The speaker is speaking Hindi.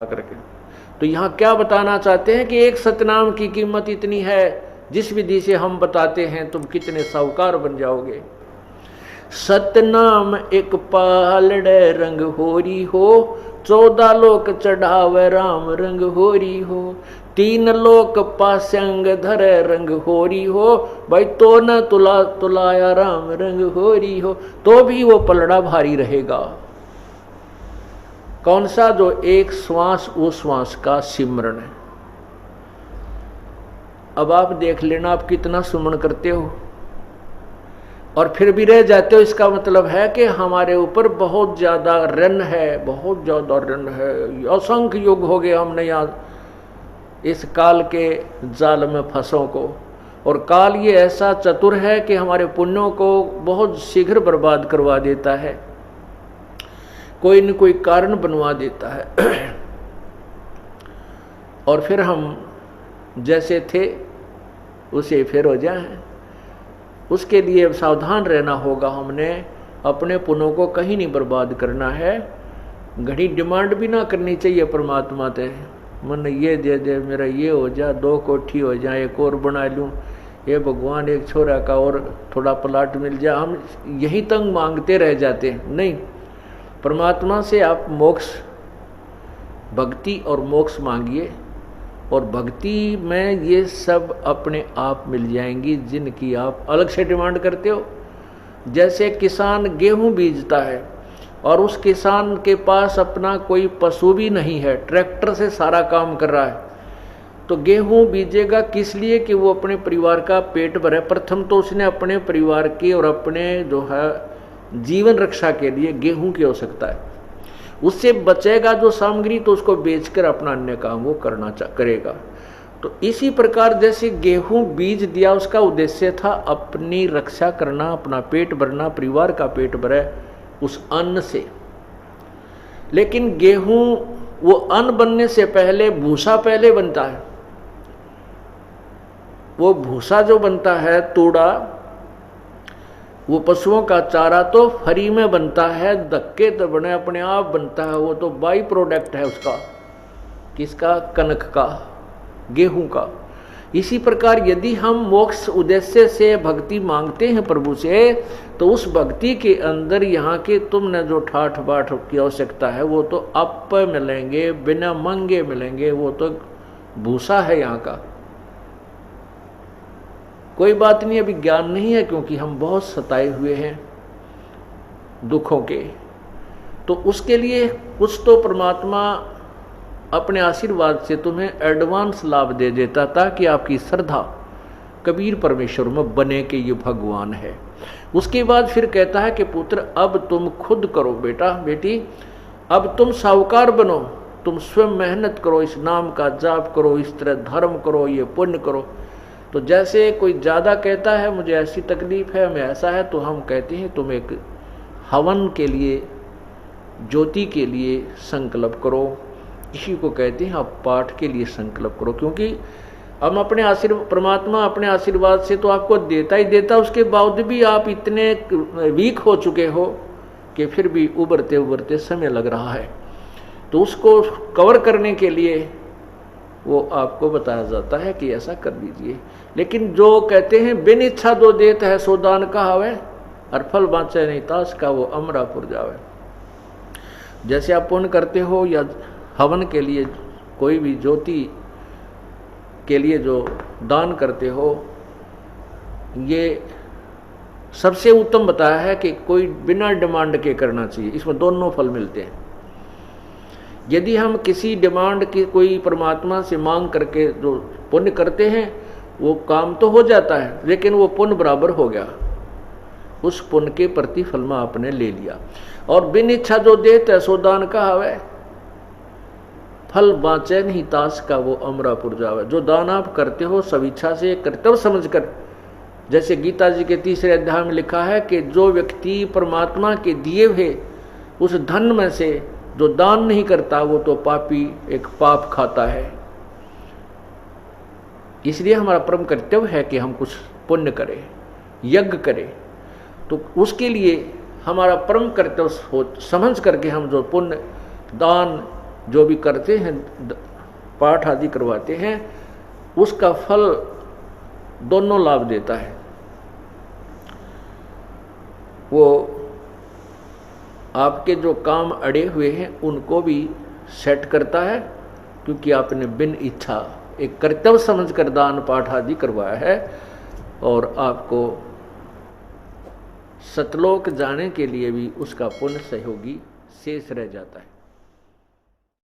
करके। तो यहाँ क्या बताना चाहते हैं कि एक सतनाम की कीमत इतनी है, जिस विधि से हम बताते हैं तुम कितने साहूकार बन जाओगे। सतनाम एक पहाड़े रंग होरी हो, 14 लोक चढ़ावे राम रंग होरी हो, 3 लोक पास्यंग धरे रंग होरी हो, भाई तो न तुला तुलाया राम रंग होरी हो। तो भी वो पलड़ा भारी रहेगा। कौन सा? जो एक श्वास उस श्वास का सिमरन है। अब आप देख लेना, आप कितना सुमन करते हो और फिर भी रह जाते हो। इसका मतलब है कि हमारे ऊपर बहुत ज्यादा ऋण है, बहुत ज्यादा ऋण है। असंख्य युग हो गए हमने याद इस काल के जाल में फंसों को। और काल ये ऐसा चतुर है कि हमारे पुण्यों को बहुत शीघ्र बर्बाद करवा देता है, कोई न कोई कारण बनवा देता है। और फिर हम जैसे थे उसे फिर हो जाए। उसके लिए सावधान रहना होगा। हमने अपने पुण्यों को कहीं नहीं बर्बाद करना है। घड़ी डिमांड भी ना करनी चाहिए परमात्मा से, मन ये दे दे, मेरा ये हो जा, 2 कोठी हो जाए, एक और बना लूँ, ये भगवान एक छोरा का और थोड़ा प्लाट मिल जाए। हम यही तंग मांगते रह जाते हैं। नहीं, परमात्मा से आप मोक्ष, भक्ति और मोक्ष मांगिए, और भक्ति में ये सब अपने आप मिल जाएंगी जिनकी आप अलग से डिमांड करते हो। जैसे किसान गेहूं बीजता है और उस किसान के पास अपना कोई पशु भी नहीं है, ट्रैक्टर से सारा काम कर रहा है, तो गेहूं बीजेगा किस लिए? कि वो अपने परिवार का पेट भरे। प्रथम तो उसने अपने परिवार की और अपने जो है जीवन रक्षा के लिए गेहूं की आवश्यकता है। उससे बचेगा जो सामग्री तो उसको बेचकर अपना अन्य काम वो करेगा। तो इसी प्रकार जैसे गेहूं बीज दिया, उसका उद्देश्य था अपनी रक्षा करना, अपना पेट भरना, परिवार का पेट भरे उस अन्न से। लेकिन गेहूं वो अन्न बनने से पहले भूसा पहले बनता है। वो भूसा जो बनता है, तूड़ा, वो पशुओं का चारा तो फ्री में बनता है, धक्के तो बने अपने आप बनता है। वो तो बाई प्रोडक्ट है उसका, किसका? कनक का, गेहूं का। इसी प्रकार यदि हम मोक्ष उद्देश्य से भक्ति मांगते हैं प्रभु से, तो उस भक्ति के अंदर यहाँ के तुमने जो ठाठ बाट की आवश्यकता है वो तो आप मिलेंगे, बिना मांगे मिलेंगे। वो तो भूसा है यहाँ का। कोई बात नहीं, अभी ज्ञान नहीं है क्योंकि हम बहुत सताए हुए हैं दुखों के। तो उसके लिए कुछ तो परमात्मा अपने आशीर्वाद से तुम्हें एडवांस लाभ दे देता, ताकि आपकी श्रद्धा कबीर परमेश्वर में बने कि ये भगवान है। उसके बाद फिर कहता है कि पुत्र अब तुम खुद करो, बेटा बेटी अब तुम साहूकार बनो, तुम स्वयं मेहनत करो, इस नाम का जाप करो, इस तरह धर्म करो, ये पुण्य करो। तो जैसे कोई ज़्यादा कहता है मुझे ऐसी तकलीफ है, मैं ऐसा है, तो हम कहते हैं तुम एक हवन के लिए, ज्योति के लिए संकल्प करो। इसी को कहते हैं आप पाठ के लिए संकल्प करो। क्योंकि हम अपने परमात्मा अपने आशीर्वाद से तो आपको देता ही देता, उसके बावजूद भी आप इतने वीक हो चुके हो कि फिर भी उभरते उभरते समय लग रहा है। तो उसको कवर करने के लिए वो आपको बताया जाता है कि ऐसा कर लीजिए। लेकिन जो कहते हैं बिन इच्छा दो देत है सो दान कहावे, और फल बाँचे नहीं ताश का वो अमरापुर जावे। जैसे आप पुण्य करते हो या हवन के लिए, कोई भी ज्योति के लिए जो दान करते हो, ये सबसे उत्तम बताया है कि कोई बिना डिमांड के करना चाहिए। इसमें दोनों फल मिलते हैं। यदि हम किसी डिमांड की कोई परमात्मा से मांग करके जो पुण्य करते हैं, वो काम तो हो जाता है, लेकिन वो पुण्य बराबर हो गया, उस पुण्य के प्रतिफल में आपने ले लिया। और बिन इच्छा जो देते सो दान कहावे, फल बाँचे नहीं ताश का वो अमरापुर जावे। जो दान आप करते हो सब इच्छा से, कर्तव्य समझकर, जैसे गीता जी के 3रे अध्याय में लिखा है कि जो व्यक्ति परमात्मा के दिए हुए उस धन में से जो दान नहीं करता, वो तो पापी, एक पाप खाता है। इसलिए हमारा परम कर्तव्य है कि हम कुछ पुण्य करें, यज्ञ करें। तो उसके लिए हमारा परम कर्तव्य समझ करके हम जो पुण्य, दान, जो भी करते हैं, पाठ आदि करवाते हैं, उसका फल दोनों लाभ देता है। वो आपके जो काम अड़े हुए हैं उनको भी सेट करता है, क्योंकि आपने बिन इच्छा एक कर्तव्य समझकर दान पाठ आदि करवाया है, और आपको सतलोक जाने के लिए भी उसका पुण्य सहयोगी शेष रह जाता है।